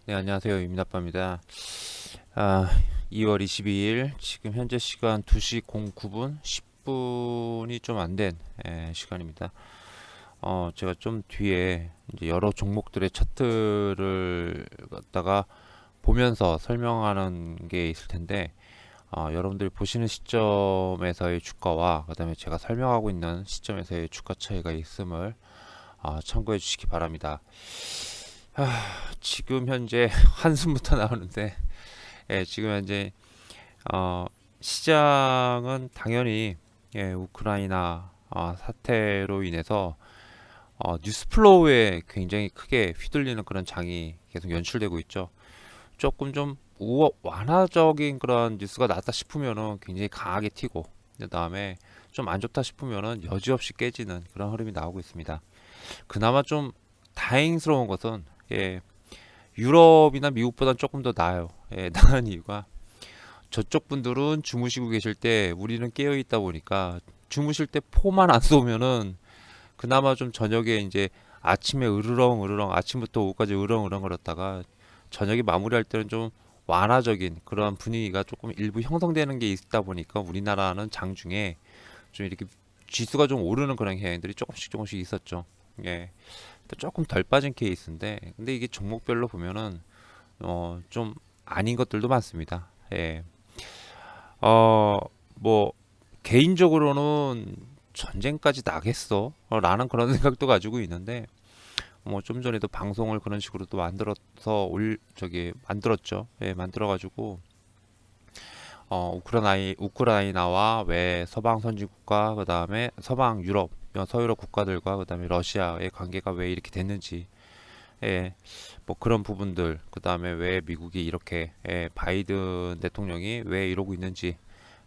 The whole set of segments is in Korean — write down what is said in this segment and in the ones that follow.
네, 안녕하세요. 임나빠입니다. 2월 22일 지금 현재 시간 2시 09분 10분이 좀 안 된 시간입니다. 제가 좀 뒤에 이제 여러 종목들의 차트를 갖다가 보면서 설명하는 게 있을 텐데, 여러분들이 보시는 시점에서의 주가와 그다음에 제가 설명하고 있는 시점에서의 주가 차이가 있음을 참고해 주시기 바랍니다. 지금 현재 한숨부터 나오는데, 지금 현재 어, 시장은 당연히 우크라이나 사태로 인해서 뉴스 플로우에 굉장히 크게 휘둘리는 그런 장이 계속 연출되고 있죠. 조금 좀 완화적인 그런 뉴스가 났다 싶으면은 굉장히 강하게 튀고, 그 다음에 좀 안 좋다 싶으면은 여지없이 깨지는 그런 흐름이 나오고 있습니다. 그나마 좀 다행스러운 것은 유럽이나 미국보다는 조금 더 나아요. 나은 이유가 저쪽 분들은 주무시고 계실 때 우리는 깨어 있다 보니까 주무실 때 포만 안 쏘면은 그나마 좀 저녁에 이제 아침에 으르렁 아침부터 오후까지 으렁으렁 거렸다가 저녁에 마무리할 때는 좀 완화적인 그런 분위기가 조금 일부 형성되는 게 있다 보니까 우리나라는 장중에 좀 이렇게 지수가 좀 오르는 그런 경향들이 조금씩 있었죠. 예. 또 조금 덜 빠진 케이스인데, 근데 이게 종목별로 보면은 좀 아닌 것들도 많습니다. 예. 어, 뭐 개인적으로는 전쟁까지 나겠어? 라는 그런 생각도 가지고 있는데, 뭐 좀 전에도 방송을 그런 식으로 또 만들어서 만들었죠. 예, 만들어가지고 우크라이나와 외 서방 선진국가, 그 다음에 서방 유럽, 서유럽 국가들과 그 다음에 러시아의 관계가 왜 이렇게 됐는지, 예, 뭐 그런 부분들, 그 다음에 왜 미국이 이렇게, 바이든 대통령이 왜 이러고 있는지,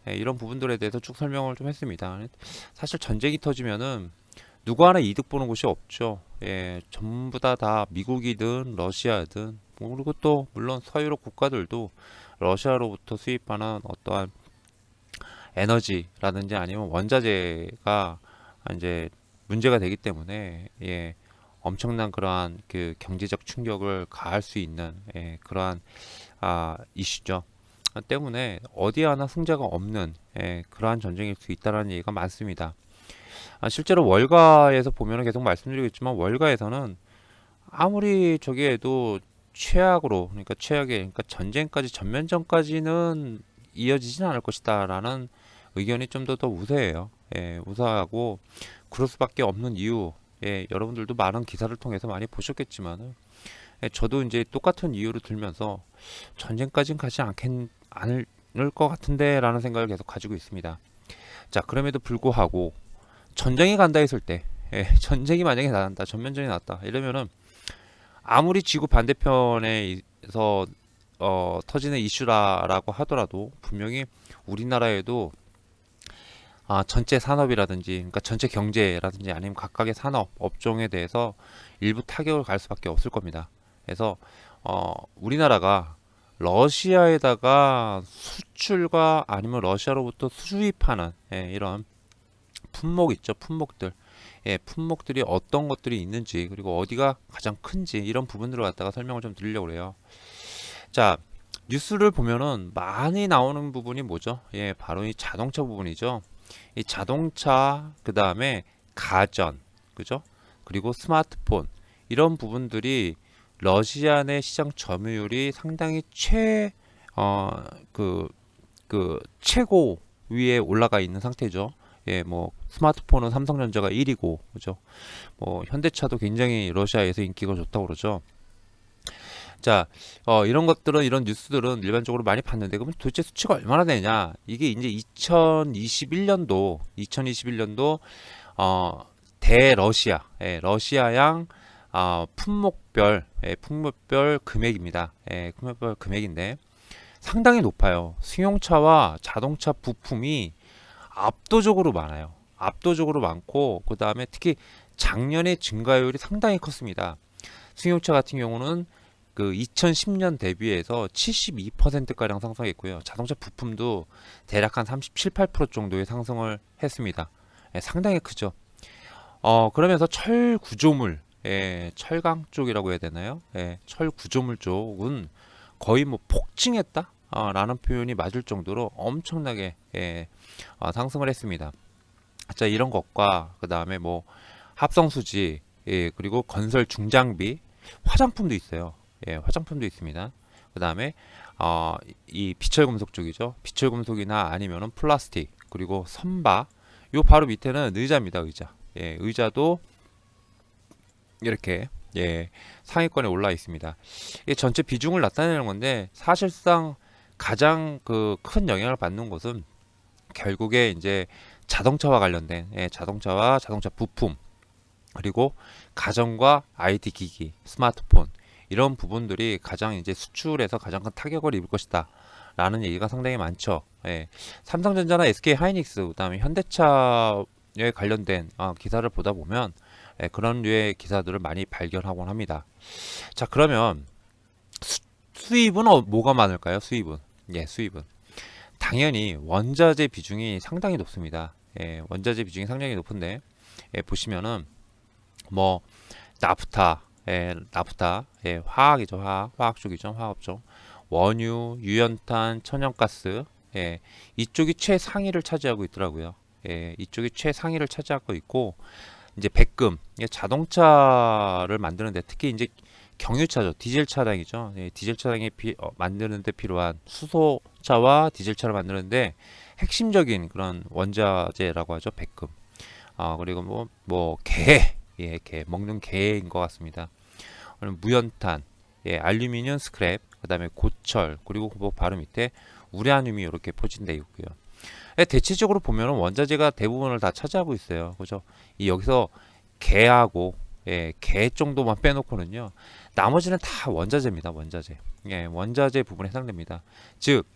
이런 부분들에 대해서 쭉 설명을 좀 했습니다. 사실 전쟁이 터지면은 누구 하나 이득 보는 곳이 없죠. 전부 다 미국이든 러시아든, 뭐 그리고 또 물론 서유럽 국가들도 러시아로부터 수입하는 어떠한 에너지라든지 아니면 원자재가 이제 문제가 되기 때문에, 엄청난 그러한 그 경제적 충격을 가할 수 있는, 그러한 이슈죠. 때문에 어디 하나 승자가 없는, 그러한 전쟁일 수 있다는 얘기가 많습니다. 실제로 월가에서 보면은 계속 말씀드리고 있지만, 월가에서는 아무리 저기 해도 최악으로, 그러니까 최악의, 그러니까 전쟁까지, 전면전까지는 이어지진 않을 것이다라는 의견이 좀 더 우세해요. 우세하고 그럴 수밖에 없는 이유, 여러분들도 많은 기사를 통해서 많이 보셨겠지만, 저도 이제 똑같은 이유를 들면서 전쟁까지는 가지 않을 것 같은데라는 생각을 계속 가지고 있습니다. 자, 그럼에도 불구하고 전쟁이 간다 했을 때, 전쟁이 만약에 난다, 전면전이 났다 이러면은 아무리 지구 반대편에서 터지는 이슈라고 하더라도 분명히 우리나라에도 전체 산업이라든지, 그러니까 전체 경제라든지 아니면 각각의 산업 업종에 대해서 일부 타격을 갈 수밖에 없을 겁니다. 그래서 우리나라가 러시아에다가 수출과 아니면 러시아로부터 수입하는, 이런 품목 있죠, 품목들. 품목들이 어떤 것들이 있는지, 그리고 어디가 가장 큰지, 이런 부분들을 갖다가 설명을 좀 드리려고 해요. 자, 뉴스를 보면은 많이 나오는 부분이 뭐죠? 바로 이 자동차 부분이죠. 이 자동차, 그 다음에 가전, 그죠? 그리고 스마트폰, 이런 부분들이 러시아 내 시장 점유율이 상당히 어, 그, 최고 위에 올라가 있는 상태죠. 뭐, 스마트폰은 삼성전자가 1위고, 그죠? 뭐, 현대차도 굉장히 러시아에서 인기가 좋다고 그러죠. 자, 이런 뉴스들은 일반적으로 많이 봤는데, 그럼 도대체 수치가 얼마나 되냐? 이게 이제 2021년도, 대러시아, 러시아양, 품목별 금액입니다. 품목별 금액인데, 상당히 높아요. 승용차와 자동차 부품이 압도적으로 많아요. 압도적으로 많고, 그 다음에 특히 작년에 증가율이 상당히 컸습니다. 승용차 같은 경우는 그 2010년 대비해서 72%가량 상승했고요. 자동차 부품도 대략 한 37, 8% 정도의 상승을 했습니다. 상당히 크죠. 그러면서 철 구조물, 철강 쪽이라고 해야 되나요? 철 구조물 쪽은 거의 뭐 폭증했다 라는 표현이 맞을 정도로 엄청나게 상승을 했습니다. 자, 이런 것과 그 다음에 뭐 합성수지, 그리고 건설 중장비, 화장품도 있어요. 화장품도 있습니다. 그 다음에 이 비철금속 쪽이죠. 비철금속이나 아니면은 플라스틱, 그리고 선바. 요 바로 밑에는 의자입니다. 의자. 의자도 이렇게 상위권에 올라 있습니다. 이게 전체 비중을 나타내는 건데 사실상 가장 그 큰 영향을 받는 곳은 결국에 이제 자동차와 관련된 자동차와 자동차 부품, 그리고 가정과 IT 기기, 스마트폰, 이런 부분들이 가장 이제 수출에서 가장 큰 타격을 입을 것이다 라는 얘기가 상당히 많죠. 삼성전자나 SK 하이닉스, 그다음에 현대차에 관련된 기사를 보다 보면 그런 류의 기사들을 많이 발견하곤 합니다. 자, 그러면 수입은 뭐가 많을까요? 수입은 당연히 원자재 비중이 상당히 높습니다. 원자재 비중이 상당히 높은데 보시면은 뭐 나프타, 화학이죠. 화학 쪽이죠. 화학 쪽. 원유, 유연탄, 천연가스, 이쪽이 최상위를 차지하고 있더라고요. 이쪽이 최상위를 차지하고 있고, 이제 백금, 자동차를 만드는데 특히 이제 경유차죠. 디젤 차량이죠. 디젤 차량이 만드는데 필요한 수소차와 디젤차를 만드는데 핵심적인 그런 원자재라고 하죠. 백금. 그리고 개, 먹는 개인 것 같습니다. 무연탄, 알루미늄 스크랩, 그 다음에 고철, 그리고 뭐 바로 밑에 우라늄이 이렇게 포진되어 있고요. 대체적으로 보면 원자재가 대부분을 다 차지하고 있어요. 그죠? 여기서 개하고 개 정도만 빼놓고는요, 나머지는 다 원자재입니다. 원자재. 원자재 부분에 해당됩니다. 즉,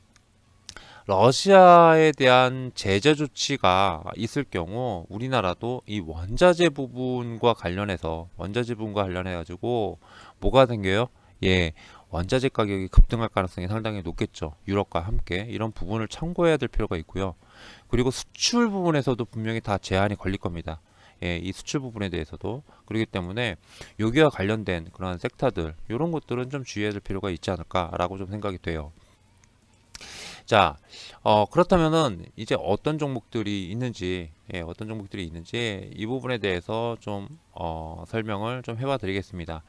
러시아에 대한 제재 조치가 있을 경우 우리나라도 이 원자재 부분과 관련해서 가지고 뭐가 생겨요? 원자재 가격이 급등할 가능성이 상당히 높겠죠. 유럽과 함께 이런 부분을 참고해야 될 필요가 있고요. 그리고 수출 부분에서도 분명히 다 제한이 걸릴 겁니다. 이 수출 부분에 대해서도. 그렇기 때문에 여기와 관련된 그런 섹터들, 이런 것들은 좀 주의해야 될 필요가 있지 않을까라고 좀 생각이 돼요. 자, 그렇다면은 이제 어떤 종목들이 있는지 이 부분에 대해서 좀 설명을 좀 해봐 드리겠습니다.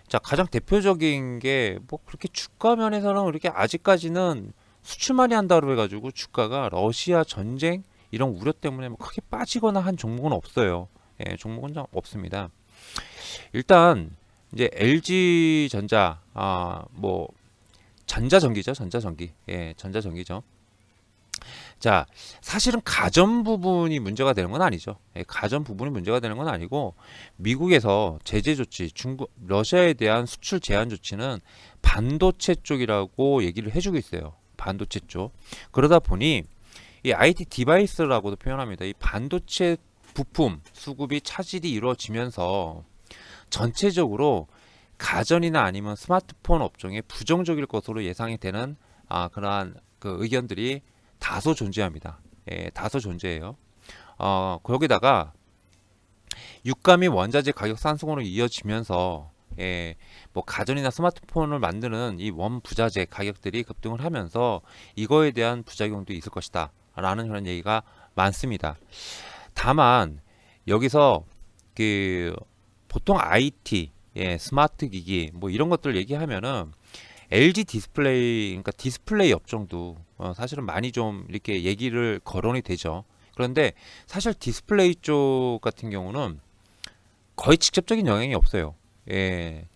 자, 가장 대표적인 게 뭐 그렇게 주가 면에서는 그렇게 아직까지는 수출만이 한다고 해가지고 주가가 러시아 전쟁 이런 우려 때문에 뭐 크게 빠지거나 한 종목은 없어요. 종목은 좀 없습니다. 일단 이제 LG전자, 뭐 전자전기죠. 전자전기죠. 자, 사실은 가전 부분이 문제가 되는 건 아니죠. 가전 부분이 문제가 되는 건 아니고, 미국에서 제재 조치, 러시아에 대한 수출 제한 조치는 반도체 쪽이라고 얘기를 해주고 있어요. 반도체 쪽. 그러다 보니 이 IT 디바이스라고도 표현합니다. 이 반도체 부품 수급이 차질이 이루어지면서 전체적으로 가전이나 아니면 스마트폰 업종에 부정적일 것으로 예상이 되는 그러한 그 의견들이 다소 존재합니다. 다소 존재해요. 거기다가 유가 및 원자재 가격 상승으로 이어지면서 뭐 가전이나 스마트폰을 만드는 이 원부자재 가격들이 급등을 하면서 이거에 대한 부작용도 있을 것이다 라는 그런 얘기가 많습니다. 다만 여기서 그 보통 IT, 스마트 기기 뭐 이런 것들 얘기하면은 LG 디스플레이, 그러니까 디스플레이 업종도 사실은 많이 좀 이렇게 얘기를 거론이 되죠. 그런데 사실 디스플레이 쪽 같은 경우는 거의 직접적인 영향이 없어요.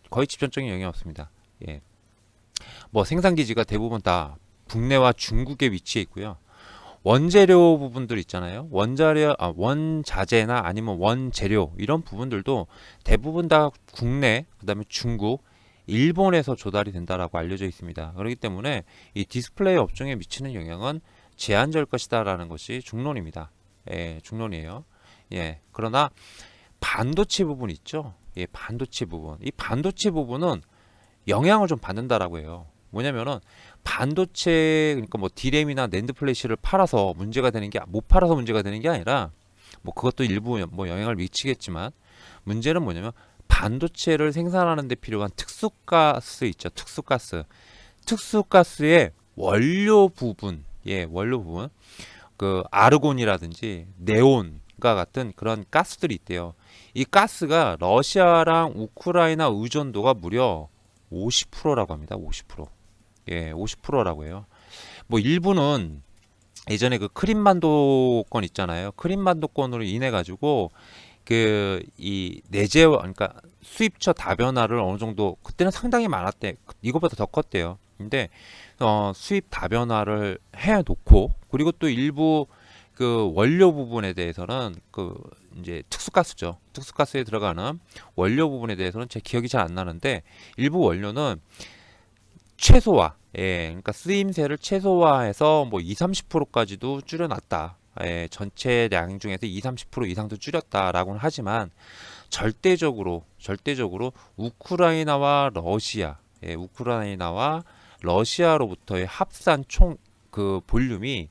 거의 직접적인 영향이 없습니다. 뭐 생산 기지가 대부분 다 국내와 중국에 위치해 있고요. 원재료 부분들 있잖아요. 원자재나 아니면 원재료 이런 부분들도 대부분 다 국내, 그다음에 중국, 일본에서 조달이 된다라고 알려져 있습니다. 그렇기 때문에 이 디스플레이 업종에 미치는 영향은 제한적일 것이다라는 것이 중론입니다. 중론이에요. 그러나 반도체 부분 있죠. 반도체 부분. 이 반도체 부분은 영향을 좀 받는다라고 해요. 뭐냐면은 반도체, 그러니까 뭐 D램이나 낸드 플래시를 팔아서 문제가 되는 게, 못 팔아서 문제가 되는 게 아니라, 뭐 그것도 일부 뭐 영향을 미치겠지만, 문제는 뭐냐면 반도체를 생산하는 데 필요한 특수가스 있죠. 특수가스의 원료 부분, 원료 부분, 그 아르곤이라든지 네온과 같은 그런 가스들이 있대요. 이 가스가 러시아랑 우크라이나 의존도가 무려 50%라고 합니다. 50%. 50%라고 해요. 뭐 일부는 예전에 그 크림반도권 있잖아요. 크림반도권으로 인해 가지고 그 이 내재화, 그러니까 수입처 다변화를 어느 정도 그때는 상당히 많았대. 이거보다 더 컸대요. 근데 수입 다변화를 해 놓고, 그리고 또 일부 그 원료 부분에 대해서는 그 이제 특수가스죠. 특수가스에 들어가는 원료 부분에 대해서는 제 기억이 잘 안 나는데, 일부 원료는 최소화, 그러니까 쓰임새를 최소화해서 뭐 2, 30%까지도 줄여놨다. 전체량 중에서 2, 30% 이상도 줄였다라고는 하지만 절대적으로 우크라이나와 러시아로부터의 합산 총 그 볼륨이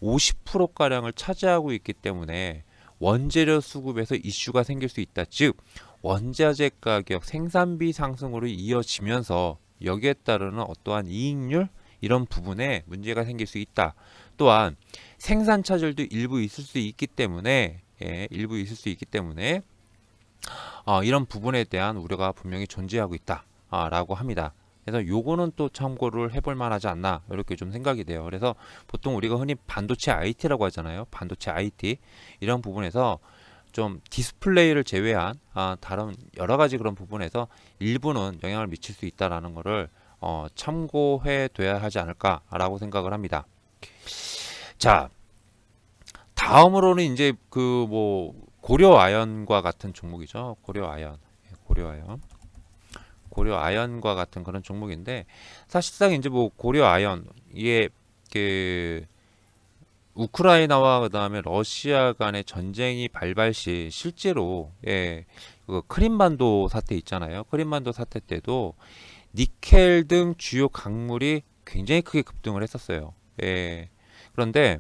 50%가량을 차지하고 있기 때문에 원재료 수급에서 이슈가 생길 수 있다. 즉, 원자재 가격, 생산비 상승으로 이어지면서 여기에 따르는 어떠한 이익률, 이런 부분에 문제가 생길 수 있다. 또한 생산 차질도 일부 있을 수 있기 때문에 이런 부분에 대한 우려가 분명히 존재하고 있다 라고 합니다. 그래서 요거는 또 참고를 해볼 만하지 않나, 이렇게 좀 생각이 돼요. 그래서 보통 우리가 흔히 반도체 IT라고 하잖아요. 반도체 IT, 이런 부분에서 좀 디스플레이를 제외한 다른 여러 가지 그런 부분에서 일부는 영향을 미칠 수 있다라는 것을 참고해 둬야 하지 않을까라고 생각을 합니다. 자, 다음으로는 이제 그 뭐 고려아연과 같은 종목이죠. 고려아연과 같은 그런 종목인데, 사실상 이제 뭐 고려아연, 이게 그 우크라이나와 그다음에 러시아 간의 전쟁이 발발 시 실제로 그 크림반도 사태 있잖아요. 크림반도 사태 때도 니켈 등 주요 강물이 굉장히 크게 급등을 했었어요. 그런데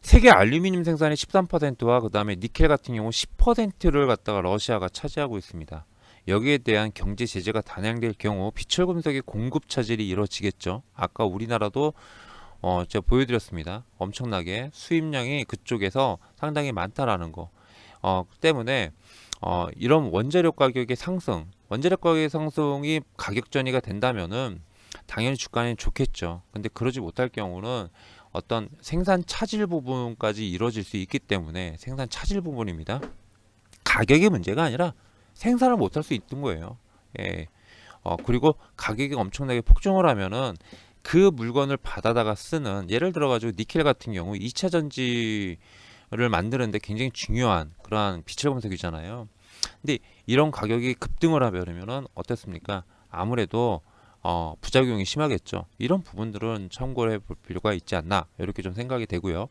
세계 알루미늄 생산의 13%와 그다음에 니켈 같은 경우 10%를 갖다가 러시아가 차지하고 있습니다. 여기에 대한 경제 제재가 단행될 경우 비철금속의 공급 차질이 이루어지겠죠. 아까 우리나라도 제가 보여드렸습니다. 엄청나게 수입량이 그쪽에서 상당히 많다라는 거. 때문에 이런 원재료 가격의 상승이 가격 전이가 된다면은 당연히 주가는 좋겠죠. 근데 그러지 못할 경우는 어떤 생산 차질 부분까지 이루어질 수 있기 때문에, 생산 차질 부분입니다. 가격의 문제가 아니라 생산을 못할 수 있는 거예요. 그리고 가격이 엄청나게 폭증을 하면은 그 물건을 받아다가 쓰는, 예를 들어 가지고 니켈 같은 경우 2차 전지를 만드는데 굉장히 중요한 그러한 비철금속이잖아요. 근데 이런 가격이 급등을 하면은 어떻습니까? 아무래도 부작용이 심하겠죠. 이런 부분들은 참고를 해볼 필요가 있지 않나, 이렇게 좀 생각이 되고요.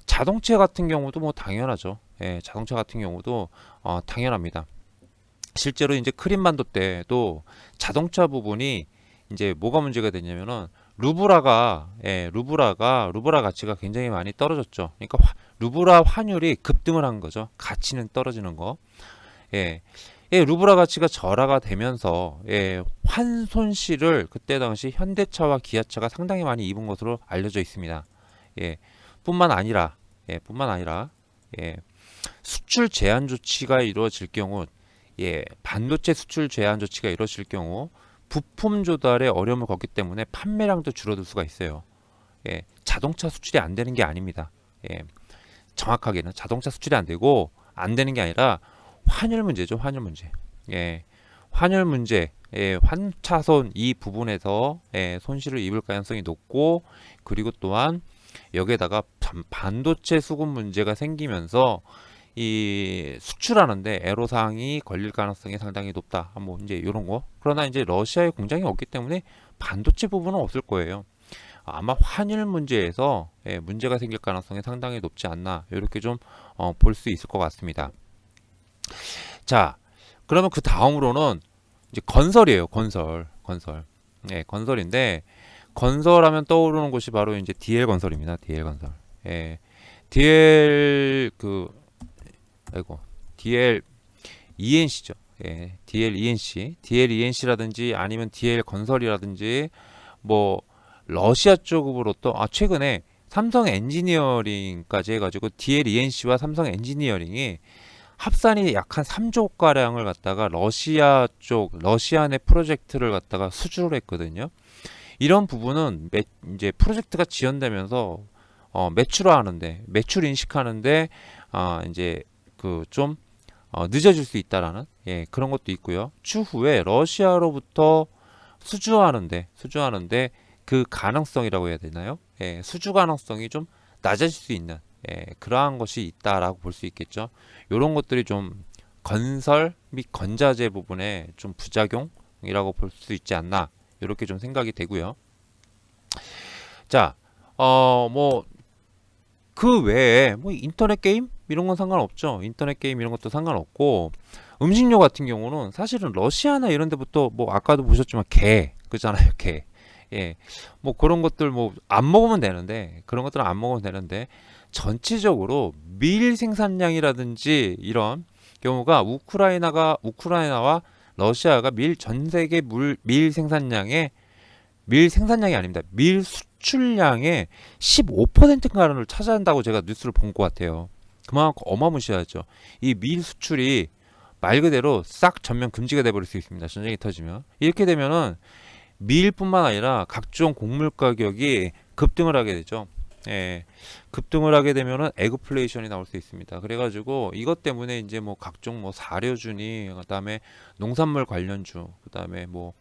자동차 같은 경우도 뭐 당연하죠. 자동차 같은 경우도 당연합니다. 실제로 이제 크림반도 때도 자동차 부분이 이제 뭐가 문제가 됐냐면은 루브라 가치가 굉장히 많이 떨어졌죠. 그러니까 루브라 환율이 급등을 한 거죠. 가치는 떨어지는 거. 루브라 가치가 절하가 되면서 환손실을 그때 당시 현대차와 기아차가 상당히 많이 입은 것으로 알려져 있습니다. 뿐만 아니라 수출 제한 조치가 이루어질 경우, 반도체 수출 제한 조치가 이루어질 경우 부품 조달에 어려움을 겪기 때문에 판매량도 줄어들 수가 있어요. 자동차 수출이 안 되는 게 아닙니다. 정확하게는 자동차 수출이 안 되는 게 아니라 환율 문제죠. 환율 문제. 환차손 이 부분에서 손실을 입을 가능성이 높고, 그리고 또한 여기에다가 반도체 수급 문제가 생기면서 이 수출하는데 애로사항이 걸릴 가능성이 상당히 높다. 뭐 이제 이런 거. 그러나 이제 러시아에 공장이 없기 때문에 반도체 부분은 없을 거예요. 아마 환율 문제에서 문제가 생길 가능성이 상당히 높지 않나, 이렇게 좀 볼 수 있을 것 같습니다. 자, 그러면 그 다음으로는 이제 건설이에요. 건설인데, 건설하면 떠오르는 곳이 바로 이제 DL 건설입니다. DL 건설. DL DL ENC죠. 예, DLENC라든지 아니면 DL건설이라든지 뭐 러시아 쪽으로 또 최근에 삼성 엔지니어링까지 해가지고 DLENC와 삼성 엔지니어링이 합산이 약 한 3조 가량을 갖다가 러시아 내 프로젝트를 갖다가 수주를 했거든요. 이런 부분은 이제 프로젝트가 지연되면서 매출 인식하는데 이제 그 좀 늦어질 수 있다라는 그런 것도 있고요. 추후에 러시아로부터 수주하는데 그 가능성이라고 해야 되나요? 수주 가능성이 좀 낮아질 수 있는 그러한 것이 있다라고 볼 수 있겠죠. 이런 것들이 좀 건설 및 건자재 부분에 좀 부작용이라고 볼 수 있지 않나 이렇게 좀 생각이 되고요. 자, 뭐 그 외에 뭐 인터넷 게임 이런 건 상관없죠. 인터넷 게임 이런 것도 상관없고 음식료 같은 경우는 사실은 러시아나 이런 데부터 뭐 아까도 보셨지만 게 그잖아요. 게. 뭐 그런 것들 뭐 안 먹으면 되는데 그런 것들은 안 먹으면 되는데 전체적으로 밀 생산량이라든지 이런 경우가 우크라이나와 러시아가 전 세계 밀 생산량이 아닙니다. 밀 수출량의 15%인가를 차지한다고 제가 뉴스를 본 것 같아요. 그만큼 어마무시하죠. 이 밀 수출이 말 그대로 싹 전면 금지가 돼버릴 수 있습니다. 전쟁이 터지면. 이렇게 되면은 밀뿐만 아니라 각종 곡물 가격이 급등을 하게 되죠. 급등을 하게 되면은 에그플레이션이 나올 수 있습니다. 그래가지고 이것 때문에 이제 뭐 각종 뭐 사료주니 그다음에 농산물 관련주 그다음에 뭐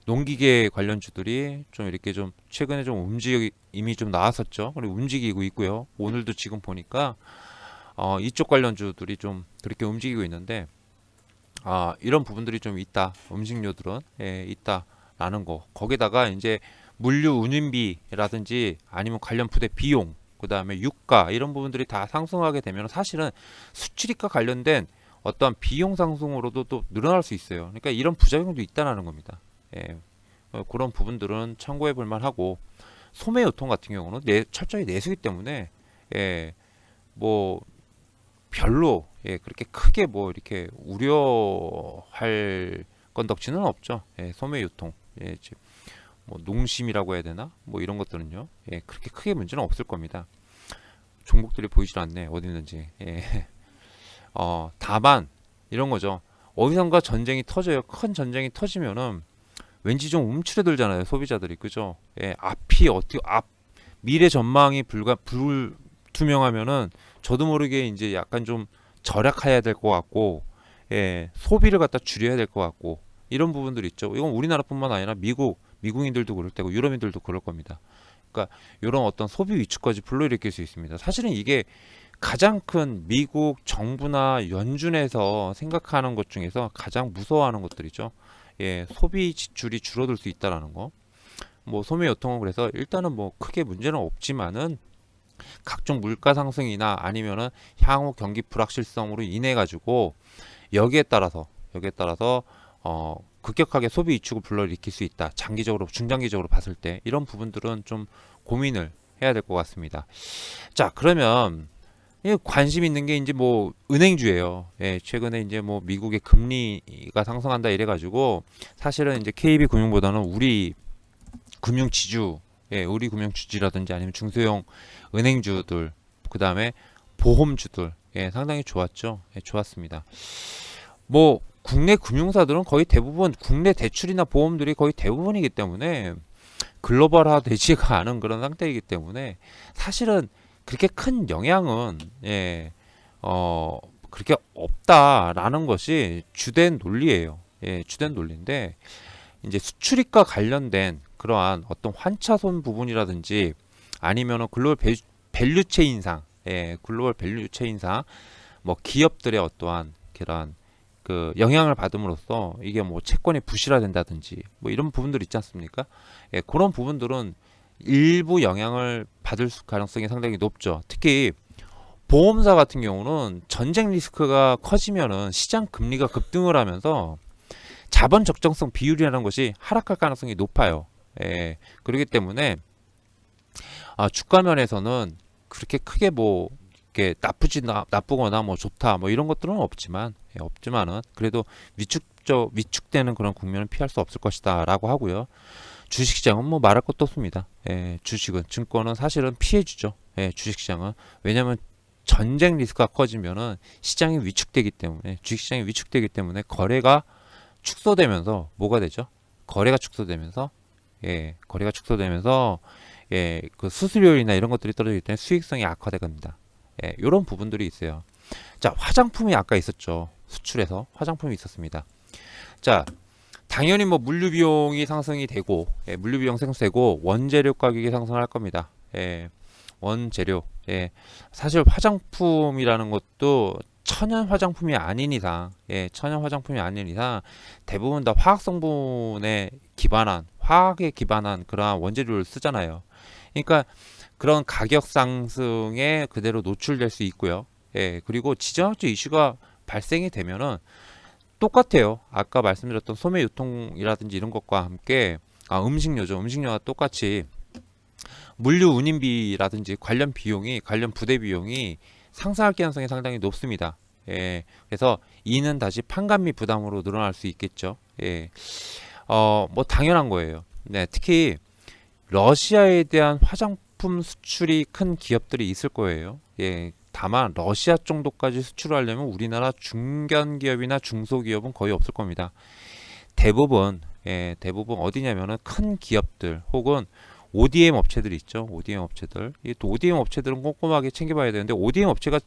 농기계 관련주들이 좀 이렇게 좀 최근에 좀 움직임이 좀 나왔었죠. 그리고 움직이고 있고요. 오늘도 지금 보니까 이쪽 관련주들이 좀 그렇게 움직이고 있는데 이런 부분들이 좀 있다. 음식료들은 있다라는 거. 거기다가 이제 물류 운임비라든지 아니면 관련 부대 비용, 그 다음에 유가 이런 부분들이 다 상승하게 되면 사실은 수출입과 관련된 어떠한 비용 상승으로도 또 늘어날 수 있어요. 그러니까 이런 부작용도 있다라는 겁니다. 그런 부분들은 참고해 볼 만하고 소매유통 같은 경우는 철저히 내수기 때문에 뭐 별로 그렇게 크게 뭐 이렇게 우려할 건덕지는 없죠. 소매유통 뭐 농심이라고 해야 되나 뭐 이런 것들은요 그렇게 크게 문제는 없을 겁니다. 종목들이 보이질 않네 어디 있는지. 다만 이런 거죠. 어디선가 전쟁이 터져요. 큰 전쟁이 터지면은 왠지 좀 움츠러들잖아요. 소비자들이 그죠. 미래 전망이 불투명하면은 저도 모르게 이제 약간 좀 절약해야 될 것 같고 소비를 갖다 줄여야 될 것 같고 이런 부분들이 있죠. 이건 우리나라뿐만 아니라 미국인들도 그럴 때고 유럽인들도 그럴 겁니다. 그러니까 이런 어떤 소비 위축까지 불러일으킬 수 있습니다. 사실은 이게 가장 큰 미국 정부나 연준에서 생각하는 것 중에서 가장 무서워하는 것들이죠. 소비 지출이 줄어들 수 있다라는 거. 뭐 소매 요통은 그래서 일단은 뭐 크게 문제는 없지만은 각종 물가 상승이나 아니면은 향후 경기 불확실성으로 인해 가지고 여기에 따라서 급격하게 소비 위축을 불러일으킬 수 있다. 중장기적으로 봤을 때 이런 부분들은 좀 고민을 해야 될 것 같습니다. 자, 그러면 관심 있는 게 이제 뭐 은행주예요. 최근에 이제 뭐 미국의 금리가 상승한다 이래가지고 사실은 이제 KB금융보다는 우리 금융지주라든지 아니면 중소형 은행주들, 그 다음에 보험주들 상당히 좋았죠. 좋았습니다. 뭐 국내 금융사들은 거의 대부분 국내 대출이나 보험들이 거의 대부분이기 때문에 글로벌화 되지가 않은 그런 상태이기 때문에 사실은 그렇게 큰 영향은 그렇게 없다라는 것이 주된 논리예요. 주된 논리인데 이제 수출입과 관련된 그러한 어떤 환차손 부분이라든지 아니면은 글로벌 밸류체인상, 글로벌 밸류체인상 뭐 기업들의 어떠한 그런 그 영향을 받음으로써 이게 뭐 채권이 부실화된다든지 뭐 이런 부분들 있지 않습니까? 그런 부분들은 일부 영향을 받을 가능성이 상당히 높죠. 특히 보험사 같은 경우는 전쟁 리스크가 커지면은 시장 금리가 급등을 하면서 자본 적정성 비율이라는 것이 하락할 가능성이 높아요. 그렇기 때문에 주가 면에서는 그렇게 크게 뭐 이렇게 나쁘거나 뭐 좋다 뭐 이런 것들은 없지만 없지만은 그래도 위축되는 그런 국면은 피할 수 없을 것이다라고 하고요. 주식시장은 뭐 말할 것도 없습니다. 주식은 증권은 사실은 피해주죠. 주식시장은 왜냐하면 전쟁 리스크가 커지면은 시장이 위축되기 때문에 주식시장이 위축되기 때문에 거래가 축소되면서 뭐가 되죠? 거래가 축소되면서 거래가 축소되면서 그 수수료율이나 이런 것들이 떨어지기 때문에 수익성이 악화됩니다. 이런 부분들이 있어요. 자, 화장품이 아까 있었죠. 수출에서 화장품이 있었습니다. 자, 당연히 뭐 물류 비용이 상승이 되고 물류 비용 상승되고 원재료 가격이 상승할 겁니다. 원재료. 사실 화장품이라는 것도 천연 화장품이 아닌 이상, 천연 화장품이 아닌 이상 대부분 다 화학 성분에 기반한 화학에 기반한 그러한 원재료를 쓰잖아요. 그러니까 그런 가격 상승에 그대로 노출될 수 있고요. 그리고 지정학적 이슈가 발생이 되면은 똑같아요. 아까 말씀드렸던 소매 유통이라든지 이런 것과 함께 음식료죠. 음식료와 똑같이 물류 운임비라든지 관련 비용이 관련 부대 비용이 상승할 가능성이 상당히 높습니다. 그래서 이는 다시 판관비 부담으로 늘어날 수 있겠죠. 뭐 당연한 거예요. 네, 특히 러시아에 대한 화장품 수출이 큰 기업들이 있을 거예요. 다만 러시아 정도까지 수출하려면 우리나라 중견 기업이나 중소기업은 거의 없을 겁니다. 대부분 어디냐면은 큰 기업들 혹은 ODM 업체들 있죠. ODM 업체들. 또 ODM 업체들은 꼼꼼하게 챙겨봐야 되는데 ODM 업체가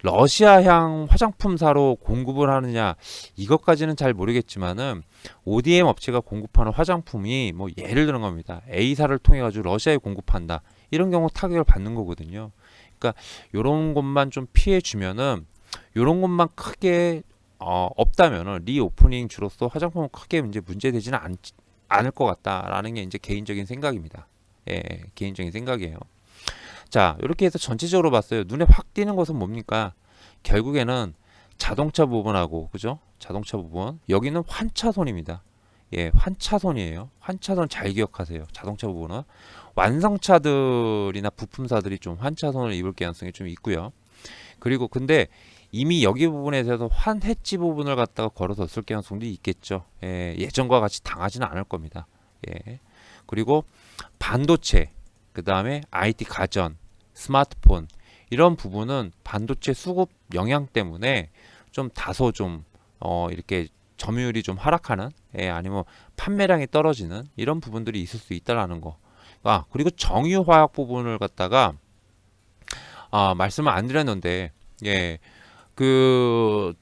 러시아향 화장품사로 공급을 하느냐 이것까지는 잘 모르겠지만은 ODM 업체가 공급하는 화장품이 뭐 예를 들은 겁니다. A사를 통해 가지고 러시아에 공급한다. 이런 경우 타격을 받는 거거든요. 그러니까 요런 것만 좀 피해 주면은 요런 것만 크게 없다면은 리오프닝 주로서 화장품은 크게 문제되지는 않을 것 같다라는 게 이제 개인적인 생각입니다. 개인적인 생각이에요. 자, 이렇게 해서 전체적으로 봤어요. 눈에 확 띄는 것은 뭡니까? 결국에는 자동차 부분하고, 그죠? 자동차 부분. 여기는 환차손입니다. 환차손이에요. 환차손 잘 기억하세요. 자동차 부분은. 완성차들이나 부품사들이 좀 환차손을 입을 가능성이 좀 있고요. 그리고 근데 이미 여기 부분에서도 환해지 부분을 갖다가 걸어서 쓸 가능성도 있겠죠. 예전과 같이 당하지는 않을 겁니다. 그리고 반도체, 그 다음에 IT 가전, 스마트폰 이런 부분은 반도체 수급 영향 때문에 좀 다소 좀 이렇게 점유율이 좀 하락하는 아니면 판매량이 떨어지는 이런 부분들이 있을 수 있다라는 거. 그리고 정유화학 부분을 갖다가 말씀을 안 드렸는데 그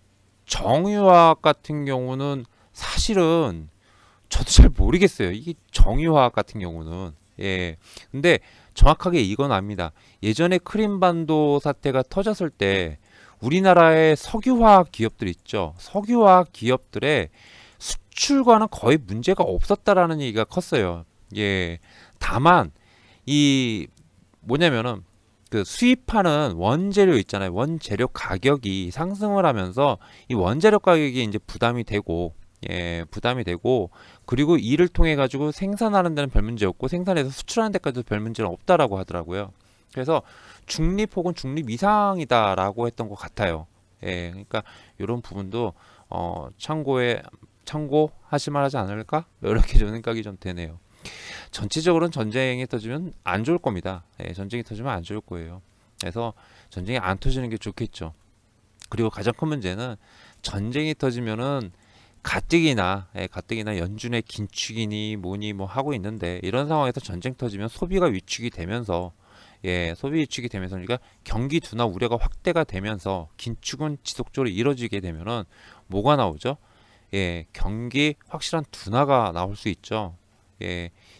정유화학 같은 경우는 사실은 저도 잘 모르겠어요. 이게 정유화학 같은 경우는 근데 정확하게 이건 압니다. 예전에 크림반도 사태가 터졌을 때 우리나라의 석유화학 기업들 있죠. 석유화학 기업들의 수출과는 거의 문제가 없었다라는 얘기가 컸어요. 다만 이 뭐냐면은 그 수입하는 원재료 있잖아요. 원재료 가격이 상승을 하면서 이 원재료 가격이 이제 부담이 되고 그리고 이를 통해 가지고 생산하는 데는 별 문제 없고 생산해서 수출하는 데까지도 별 문제는 없다라고 하더라고요. 그래서 중립 혹은 중립 이상이다라고 했던 것 같아요. 그러니까 이런 부분도 참고하실 만하지 않을까? 이렇게 좀 생각이 좀 되네요. 전체적으로는 전쟁이 터지면 안 좋을 겁니다. 전쟁이 터지면 안 좋을 거예요. 그래서 전쟁이 안 터지는 게 좋겠죠. 그리고 가장 큰 문제는 전쟁이 터지면은 가뜩이나 연준의 긴축이니 뭐니 뭐 하고 있는데 이런 상황에서 전쟁 터지면 소비가 위축이 되면서 소비 위축이 되면서 그러니까 경기 둔화 우려가 확대가 되면서 긴축은 지속적으로 이뤄지게 되면은 뭐가 나오죠? 경기 확실한 둔화가 나올 수 있죠.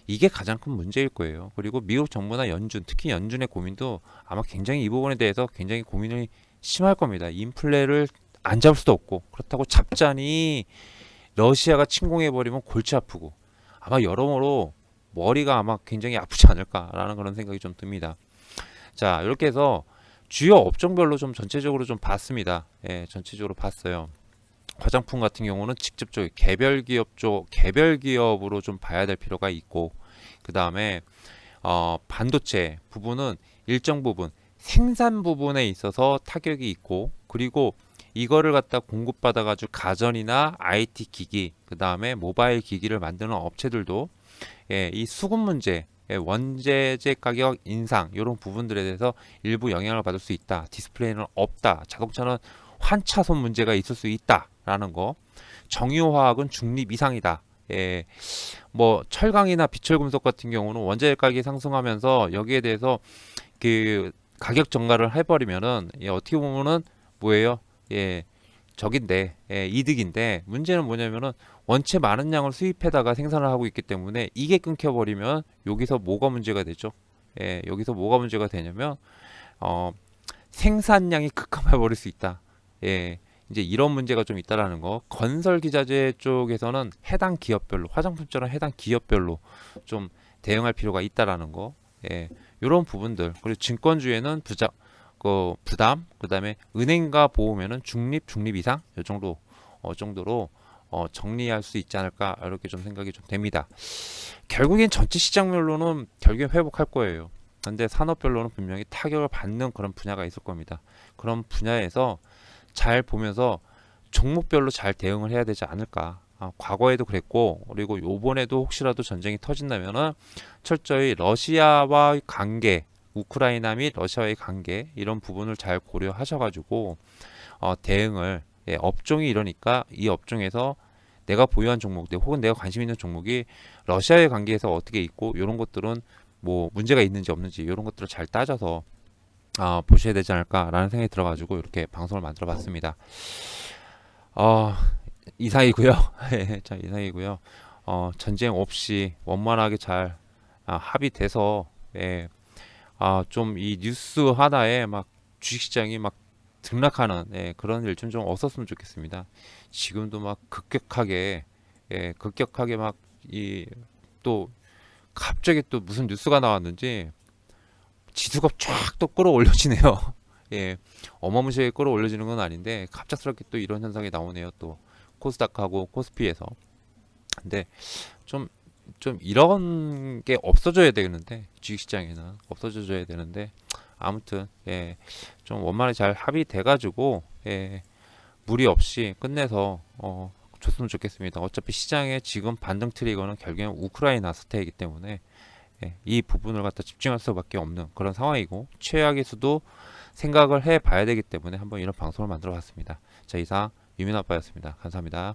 이게 가장 큰 문제일 거예요. 그리고 미국 정부나 연준, 특히 연준의 고민도 아마 굉장히 이 부분에 대해서 굉장히 고민이 심할 겁니다. 인플레를 안 잡을 수도 없고 그렇다고 잡자니 러시아가 침공해버리면 골치 아프고 아마 여러모로 머리가 아마 굉장히 아프지 않을까라는 그런 생각이 좀 듭니다. 자, 이렇게 해서 주요 업종별로 좀 전체적으로 좀 봤습니다. 전체적으로 봤어요. 화장품 같은 경우는 직접적으로 개별 기업으로 좀 봐야 될 필요가 있고 그 다음에 반도체 부분은 일정 부분 생산 부분에 있어서 타격이 있고, 그리고 이거를 갖다 공급받아 가지고 가전이나 IT 기기, 그 다음에 모바일 기기를 만드는 업체들도 이 수급 문제, 원재재 가격 인상 이런 부분들에 대해서 일부 영향을 받을 수 있다. 디스플레이는 없다. 자동차는 환차손 문제가 있을 수 있다라는 거. 정유화학은 중립 이상이다. 뭐 철강이나 비철금속 같은 경우는 원재재 가격이 상승하면서 여기에 대해서 그 가격 정가를 해버리면은 어떻게 보면은 뭐예요? 적인데 이득인데, 문제는 뭐냐면은 원체 많은 양을 수입해다가 생산을 하고 있기 때문에 이게 끊겨버리면 여기서 뭐가 문제가 되죠? 여기서 뭐가 문제가 되냐면 어, 생산량이 급감해 버릴 수 있다. 이제 이런 문제가 좀 있다라는 거. 건설 기자재 쪽에서는 해당 기업별로, 화장품처럼 해당 기업별로 좀 대응할 필요가 있다라는 거. 이런 부분들. 그리고 증권주에는 부담, 그다음에 은행과 보험에는 중립 이상 이 정도 정도로 정리할 수 있지 않을까, 이렇게 좀 생각이 좀 됩니다. 결국엔 전체 시장별로는 결국엔 회복할 거예요. 근데 산업별로는 분명히 타격을 받는 그런 분야가 있을 겁니다. 그런 분야에서 잘 보면서 종목별로 잘 대응을 해야 되지 않을까. 과거에도 그랬고, 그리고 요번에도 혹시라도 전쟁이 터진다면은 철저히 러시아와 관계, 우크라이나 및 러시아의 관계, 이런 부분을 잘 고려하셔가지고 대응을, 업종이 이러니까 이 업종에서 내가 보유한 종목들 혹은 내가 관심 있는 종목이 러시아의 관계에서 어떻게 있고, 이런 것들은 뭐 문제가 있는지 없는지 이런 것들을 잘 따져서 보셔야 되지 않을까라는 생각이 들어가지고 이렇게 방송을 만들어 봤습니다. 어, 이상이고요. 자, 이상이고요. 전쟁 없이 원만하게 잘 합의돼서, 좀 이 뉴스 하나에 막 주식시장이 막 등락하는, 그런 일 좀 없었으면 좋겠습니다. 지금도 막 급격하게 막 또 갑자기 또 무슨 뉴스가 나왔는지 지수가 쫙 또 끌어올려지네요. 예, 어마무시하게 끌어올려지는 건 아닌데 갑작스럽게 또 이런 현상이 나오네요. 또 코스닥하고 코스피에서. 근데 좀 이런 게 없어져야 되는데, 주식시장에는 없어져야 되는데, 아무튼 좀 원만히 잘 합의돼 가지고 무리 없이 끝내서 줬으면 좋겠습니다. 어차피 시장의 지금 반등 트리거는 결국엔 우크라이나 사태이기 때문에 이 부분을 갖다 집중할 수밖에 없는 그런 상황이고, 최악의 수도 생각을 해 봐야 되기 때문에 한번 이런 방송을 만들어 봤습니다. 자, 이상 유민 아빠였습니다. 감사합니다.